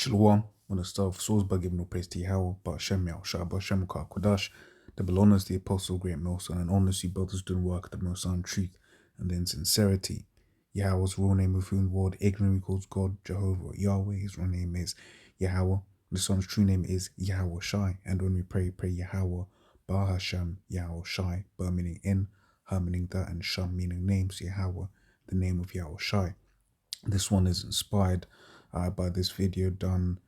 Shalom. When the start of souls by giving no praise to Yahweh, but Hashem Yahushua, but Hashem Kodash, double honors the apostle, great Milson, and honors you brothers doing work the most on truth and in sincerity. Yahweh's real name of whom the world ignorantly calls God, Jehovah, or Yahweh. His real name is Yahweh. The son's true name is Yahweh Shai. And when we pray Yahweh, Ba Hashem, Yahweh Shai, Ba meaning in, Ha meaning that, and Sham meaning name. So Yahweh, the name of Yahweh Shai. This one is inspired by this video done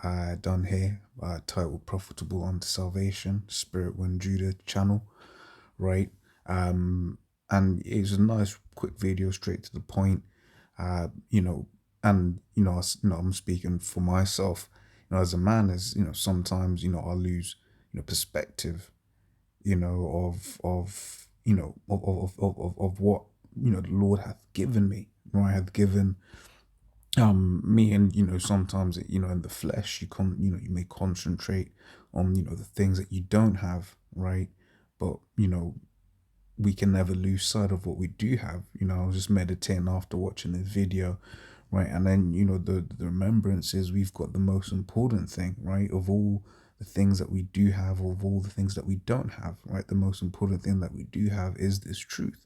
here, titled "Profitable Unto Salvation," Spirit Wind Judah channel, right? And it's a nice, quick video, straight to the point. I'm speaking for myself. As a man, sometimes I lose perspective, of what the Lord hath given me, right? Hath given me, and sometimes in the flesh you may concentrate on the things that you don't have, right? But we can never lose sight of what we do have. I was just meditating after watching this video, right? And then the remembrance is we've got the most important thing, right? Of all the things that we do have, of all the things that we don't have, right? The most important thing that we do have is this truth,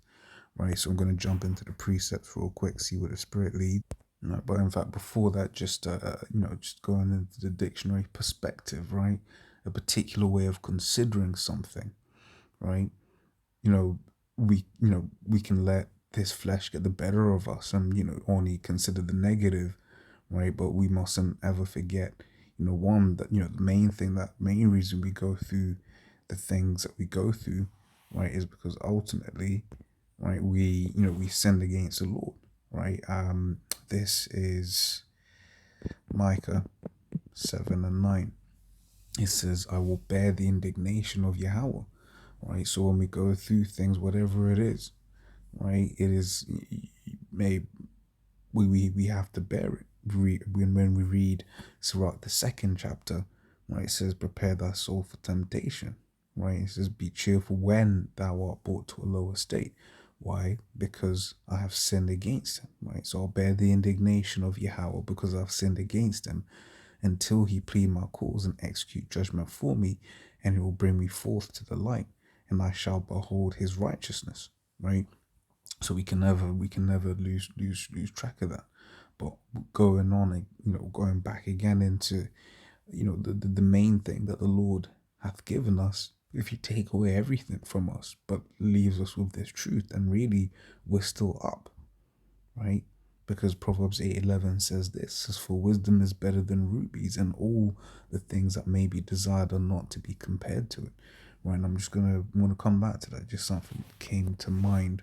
right? So I'm going to jump into the precepts real quick, see where the Spirit leads. But in fact, before that, just going into the dictionary, perspective, right? A particular way of considering something, right? We can let this flesh get the better of us and only consider the negative, right? But we mustn't ever forget, one, that the main reason we go through the things that we go through, right, is because ultimately, right, we sinned against the Lord, right? This is Micah 7:9. It says, "I will bear the indignation of Yahweh," right? So when we go through things, whatever it is, right, it is we have to bear it. When we read Sirach, the 2nd chapter, right, it says, "Prepare thy soul for temptation," right? It says, "Be cheerful when thou art brought to a lower state." Why? Because I have sinned against him, right? So I'll bear the indignation of Yahweh because I've sinned against him until he plead my cause and execute judgment for me, and he will bring me forth to the light, and I shall behold his righteousness, right? So we can never lose track of that. But going on, going back again into, the main thing that the Lord hath given us, if you take away everything from us, but leaves us with this truth, then really we're still up, right? Because Proverbs 8:11 says this, says, "For wisdom is better than rubies, and all the things that may be desired are not to be compared to it," right? And I'm just want to come back to that. Just something came to mind.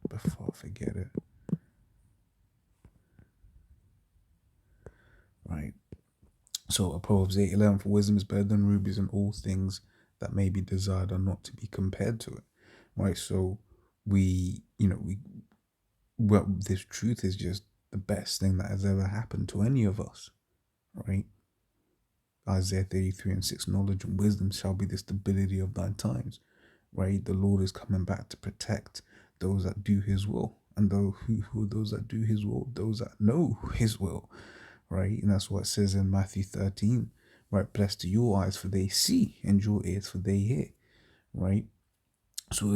Before I forget it, right? So Proverbs 8:11, "For wisdom is better than rubies, and all things that may be desired are not to be compared to it," right? So this truth is just the best thing that has ever happened to any of us, right? Isaiah 33:6, "Knowledge and wisdom shall be the stability of thy times," right? The Lord is coming back to protect those that do his will. And who those that do his will? Those that know his will, right? And that's what it says in Matthew 13, right? "Blessed are your eyes, for they see, and your ears, for they hear," right? So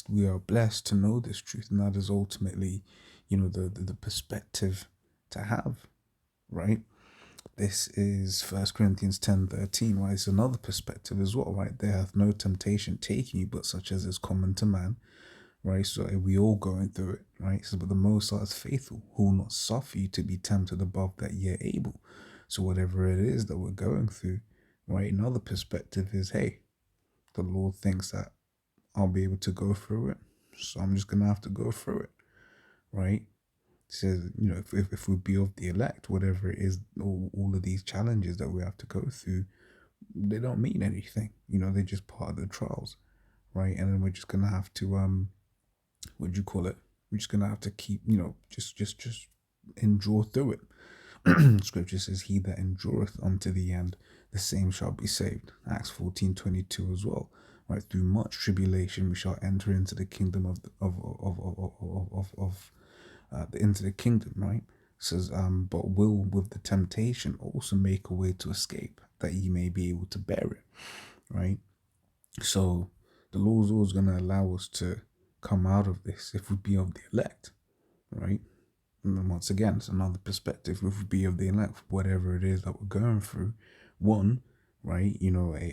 we are blessed to know this truth, and that is ultimately, the perspective to have, right? This is 1 Corinthians 10:13, right? It's another perspective as well, right? "There hath no temptation taken you, but such as is common to man," right? So we all going through it, right? So, "But the Most High is faithful, who will not suffer you to be tempted above that ye are able." So whatever it is that we're going through, right? Another perspective is, hey, the Lord thinks that I'll be able to go through it, so I'm just gonna have to go through it, right? It says, if we be of the elect, whatever it is, all of these challenges that we have to go through, they don't mean anything. They're just part of the trials, right? And then we're just gonna have to what do you call it? We're just gonna have to keep, just endure through it. Scripture says, "He that endureth unto the end, the same shall be saved." Acts 14:22 as well, right? "Through much tribulation we shall enter into the kingdom of into the kingdom, right? It says, but will with the temptation also make a way to escape, that ye may be able to bear it, right? So the Lord's always going to allow us to come out of this if we be of the elect, right? And then once again, it's another perspective. If we be of the elect, whatever it is that we're going through, one, right,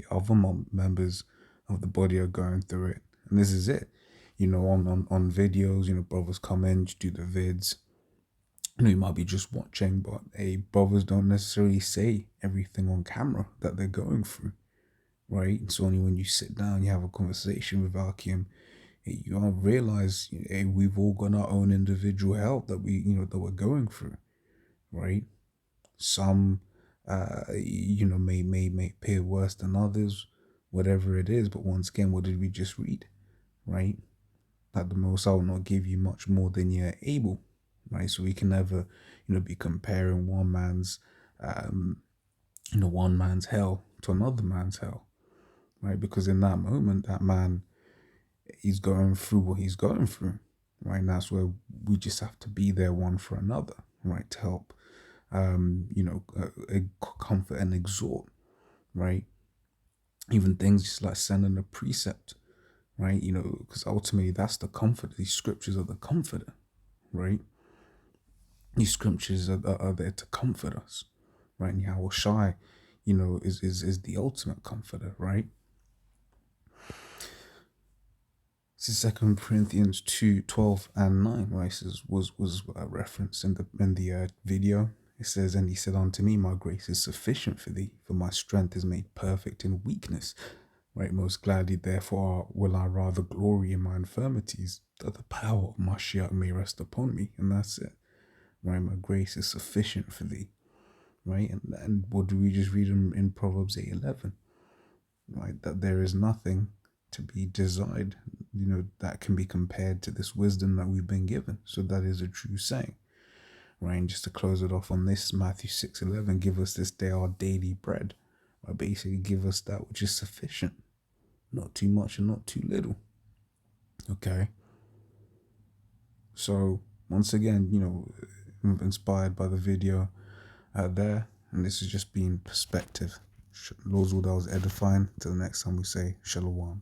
other members of the body are going through it, and this is it. On videos, brothers come in, just do the vids. You might be just watching, but brothers don't necessarily say everything on camera that they're going through, right? It's only when you sit down, you have a conversation with Akim, you don't realize we've all got our own individual hell that we're going through, right? Some, may appear worse than others, whatever it is. But once again, what did we just read, right? That the Most High will not give you much more than you're able, right? So we can never, be comparing one man's hell to another man's hell, right? Because in that moment, that man, he's going through what he's going through, right? And that's where we just have to be there one for another, right? To help, comfort and exhort, right? Even things just like sending a precept, right? Because ultimately that's the comfort. These scriptures are the comforter, right? These scriptures are there to comfort us, right? And Yahweh Shai, is the ultimate comforter, right? This is 2 Corinthians 2:12-9, right? This was referenced in the video. It says, and he said unto me, my grace is sufficient for thee, for my strength is made perfect in weakness. Right, most gladly, therefore, will I rather glory in my infirmities, that the power of Mashiach may rest upon me. And that's it. Right, my grace is sufficient for thee. Right, and what do we just read in Proverbs 8:11? Right, that there is nothing to be desired, that can be compared to this wisdom that we've been given. So that is a true saying. Right, and just to close it off on this, Matthew 6:11, give us this day our daily bread. Right, basically give us that which is sufficient, not too much and not too little. Okay. So once again, I'm inspired by the video out there, and this has just been perspective. Lord's will that was edifying. Till the next time we say Shalom.